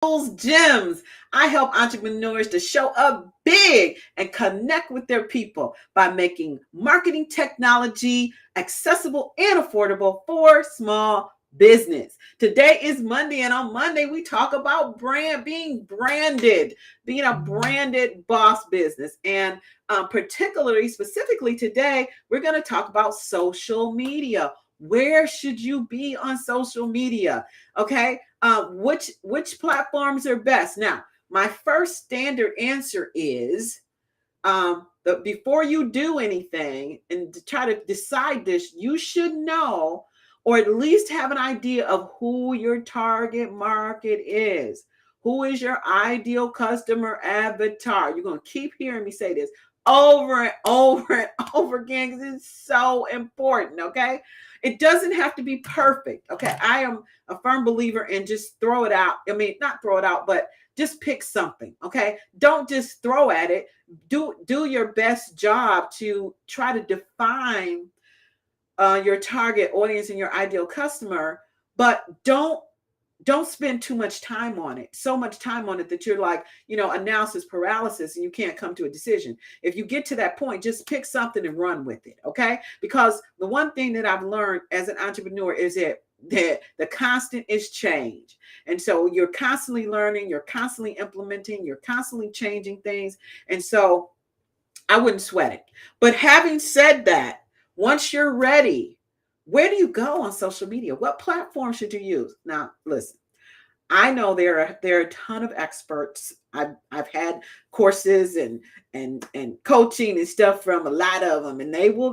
Gems. I help entrepreneurs to show up big and connect with their people by making marketing technology accessible and affordable for small business. Today is Monday, and on Monday we talk about being branded, being a branded boss business. And particularly, specifically today, we're going to talk about social media. Where should you be on social media? Okay, which platforms are best? Now, my first standard answer is before you do anything and to try to decide this, you should know or at least have an idea of who your target market is. Who is your ideal customer avatar? You're going to keep hearing me say this over and over and over again because it's so important. Okay, it doesn't have to be perfect. Okay, I am a firm believer in just throw it out. I mean, not throw it out, but just pick something. Okay, don't just throw at it. Do your best job to try to define your target audience and your ideal customer, but don't spend too much time on it, so much time on it that you're like, analysis paralysis and you can't come to a decision. If you get to that point, just pick something and run with it. Okay, because the one thing that I've learned as an entrepreneur is that the constant is change. And so you're constantly learning, you're constantly implementing, you're constantly changing things. And so I wouldn't sweat it. But having said that, once you're ready, where do you go on social media? What platform should you use? Now, listen, I know there are a ton of experts. I've had courses and coaching and stuff from a lot of them, and they will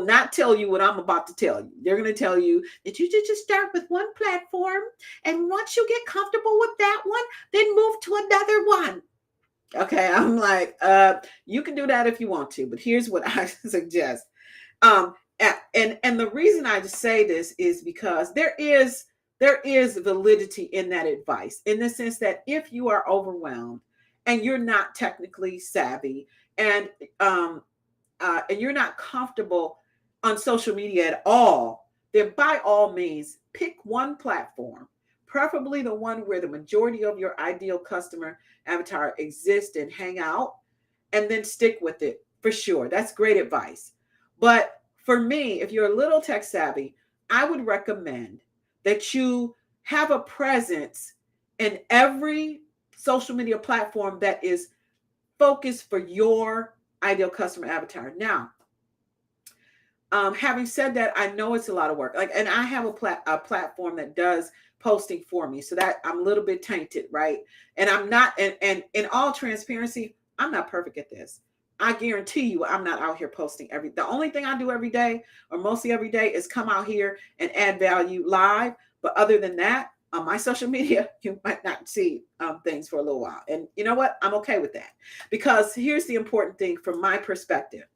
not tell you what I'm about to tell you. They're going to tell you that you should just start with one platform, and once you get comfortable with that one, then move to another one. Okay, I'm like, you can do that if you want to, but here's what I suggest. And the reason I just say this is because there is validity in that advice, in the sense that if you are overwhelmed and you're not technically savvy and you're not comfortable on social media at all, then by all means pick one platform, preferably the one where the majority of your ideal customer avatar exists and hang out, and then stick with it for sure. That's great advice. But for me, if you're a little tech savvy, I would recommend that you have a presence in every social media platform that is focused for your ideal customer avatar. Now, having said that, I know it's a lot of work. And I have a platform that does posting for me, so that I'm a little bit tainted, right? And I'm not, and in all transparency, I'm not perfect at this. I guarantee you, I'm not out here posting the only thing I do every day, or mostly every day, is come out here and add value live. But other than that, on my social media, you might not see things for a little while. And you know what? I'm okay with that, because here's the important thing from my perspective.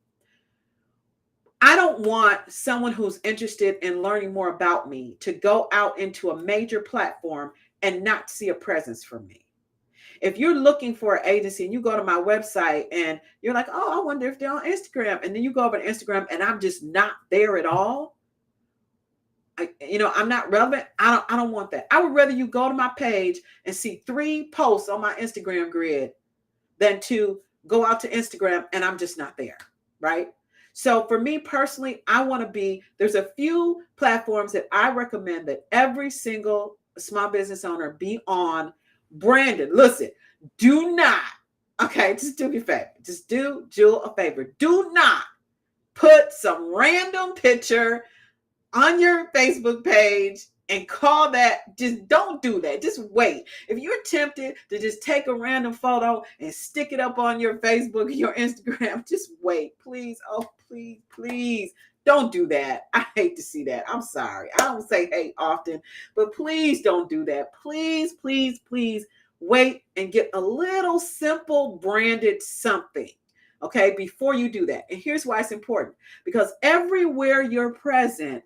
I don't want someone who's interested in learning more about me to go out into a major platform and not see a presence from me. If you're looking for an agency and you go to my website and you're like, oh, I wonder if they're on Instagram, and then you go over to Instagram and I'm just not there at all, I'm not relevant. I don't want that. I would rather you go to my page and see 3 posts on my Instagram grid than to go out to Instagram and I'm just not there, right? So for me personally, there's a few platforms that I recommend that every single small business owner be on, branded. Listen, do not, okay, just do me a favor. Just do Jewel a favor. Do not put some random picture on your Facebook page and call that. Just don't do that. Just wait. If you're tempted to just take a random photo and stick it up on your Facebook, your Instagram, just wait, please. Oh, please don't do that. I hate to see that. I'm sorry. I don't say hate often, but please don't do that. Please wait and get a little simple branded something, okay, before you do that. And here's why it's important, because everywhere you're present,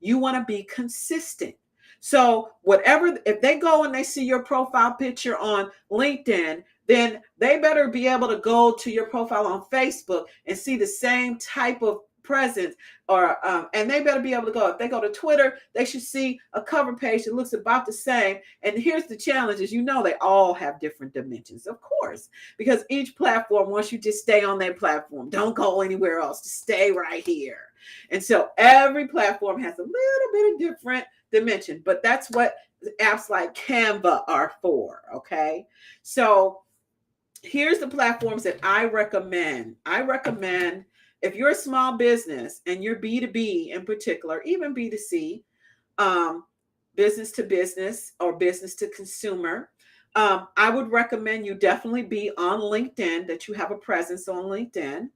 you want to be consistent. So if they go and they see your profile picture on LinkedIn, then they better be able to go to your profile on Facebook and see the same type of presence, or and they better be able to go. If they go to Twitter, they should see a cover page that looks about the same. And here's the challenge: is they all have different dimensions, of course, because each platform wants you to stay on that platform. Don't go anywhere else. To stay right here. And so every platform has a little bit of different dimension, but that's what apps like Canva are for. Okay, so here's the platforms that I recommend. If you're a small business and you're B2B in particular, even B2C, business to business or business to consumer, I would recommend you definitely be on LinkedIn, that you have a presence on LinkedIn.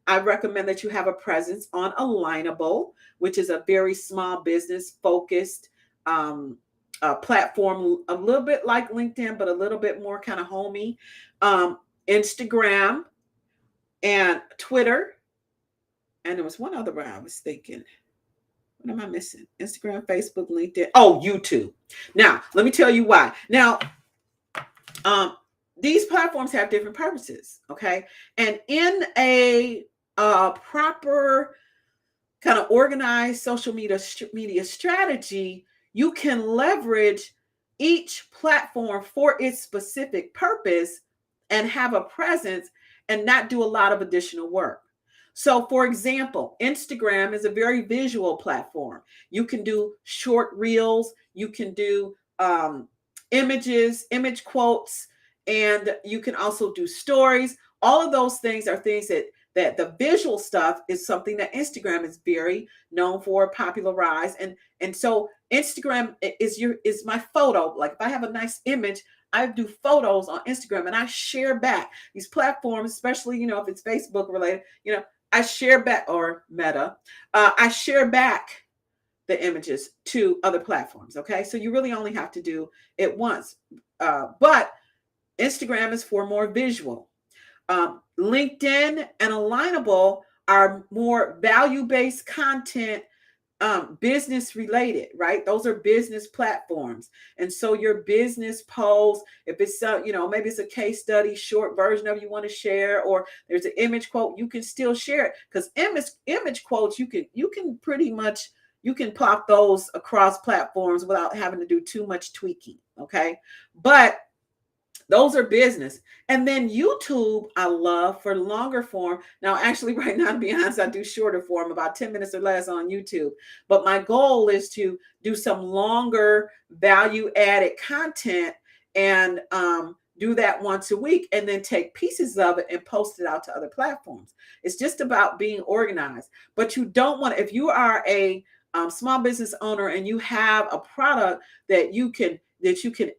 I recommend that you have a presence on Alignable, which is a very small business focused platform, a little bit like LinkedIn, but a little bit more kind of homey. Instagram and Twitter. And there was one other one I was thinking. What am I missing? Instagram, Facebook, LinkedIn. Oh, YouTube. Now, let me tell you why. Now, these platforms have different purposes, okay? And in a proper kind of organized social media strategy, you can leverage each platform for its specific purpose and have a presence and not do a lot of additional work. So, for example, Instagram is a very visual platform. You can do short reels, you can do images, image quotes, and you can also do stories. All of those things are things that the visual stuff is something that Instagram is very known for, popularized. And so Instagram is my photo. Like if I have a nice image, I do photos on Instagram and I share back. These platforms, especially, if it's Facebook related, I share back, or Meta, I share back the images to other platforms. Okay. So you really only have to do it once. But Instagram is for more visual. LinkedIn and Alignable are more value-based content, business related, right? Those are business platforms. And so your business post, if it's maybe it's a case study, short version of you want to share, or there's an image quote, you can still share it, because image quotes, you can pretty much, you can pop those across platforms without having to do too much tweaking. Okay. But those are business. And then YouTube, I love for longer form. Now, actually, right now, to be honest, I do shorter form, about 10 minutes or less on YouTube. But my goal is to do some longer value-added content and do that once a week, and then take pieces of it and post it out to other platforms. It's just about being organized. But you don't want to, if you are a small business owner and you have a product that you can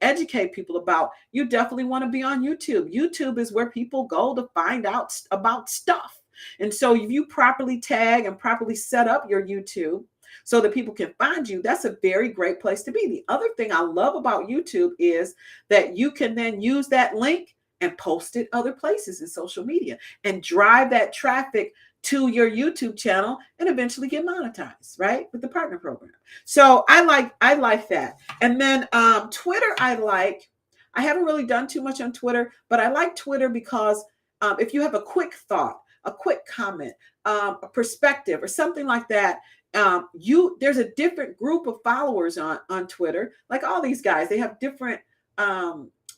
educate people about, you definitely want to be on YouTube. YouTube is where people go to find out about stuff. And so if you properly tag and properly set up your YouTube so that people can find you, that's a very great place to be. The other thing I love about YouTube is that you can then use that link and post it other places in social media and drive that traffic to your YouTube channel and eventually get monetized, right? With the partner program. So I like that. And then Twitter, I haven't really done too much on Twitter, but I like Twitter because if you have a quick thought, a quick comment, a perspective, or something like that, there's a different group of followers on Twitter. Like all these guys, they have different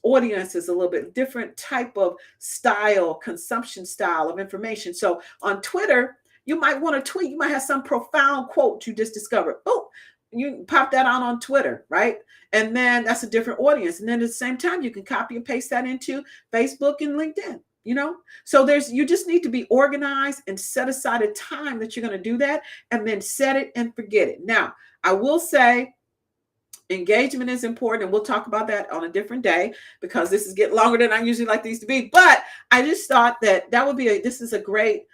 audiences, a little bit different type of style, consumption style of information. So on Twitter, you might want to tweet. You might have some profound quote you just discovered. Oh, you pop that on Twitter, right? And then that's a different audience. And then at the same time, you can copy and paste that into Facebook and LinkedIn. So you just need to be organized and set aside a time that you're going to do that, and then set it and forget it. Now, I will say, engagement is important, and we'll talk about that on a different day because this is getting longer than I usually like these to be. But I just thought that would be this is a great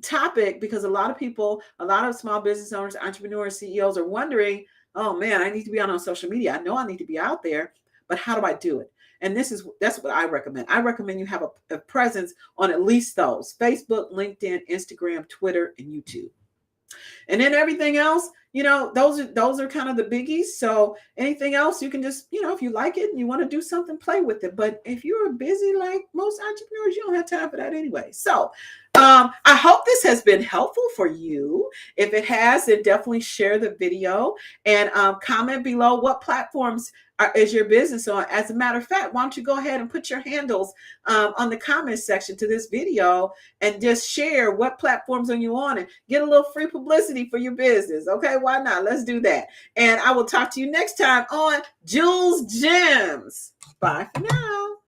topic, because a lot of small business owners, entrepreneurs, CEOs are wondering, oh man, I need to be on social media. I know I need to be out there, but how do I do it? And that's what I recommend. I recommend you have a presence on at least those: Facebook, LinkedIn, Instagram, Twitter, and YouTube. And then everything else, those are kind of the biggies. So anything else, you can just, if you like it and you want to do something, play with it. But if you're busy like most entrepreneurs, you don't have time for that anyway. So I hope this has been helpful for you. If it has, then definitely share the video and comment below what platforms is your business on. As a matter of fact, why don't you go ahead and put your handles on the comment section to this video and just share what platforms are you on and get a little free publicity for your business. Okay, why not? Let's do that. And I will talk to you next time on Jules Gems. Bye for now.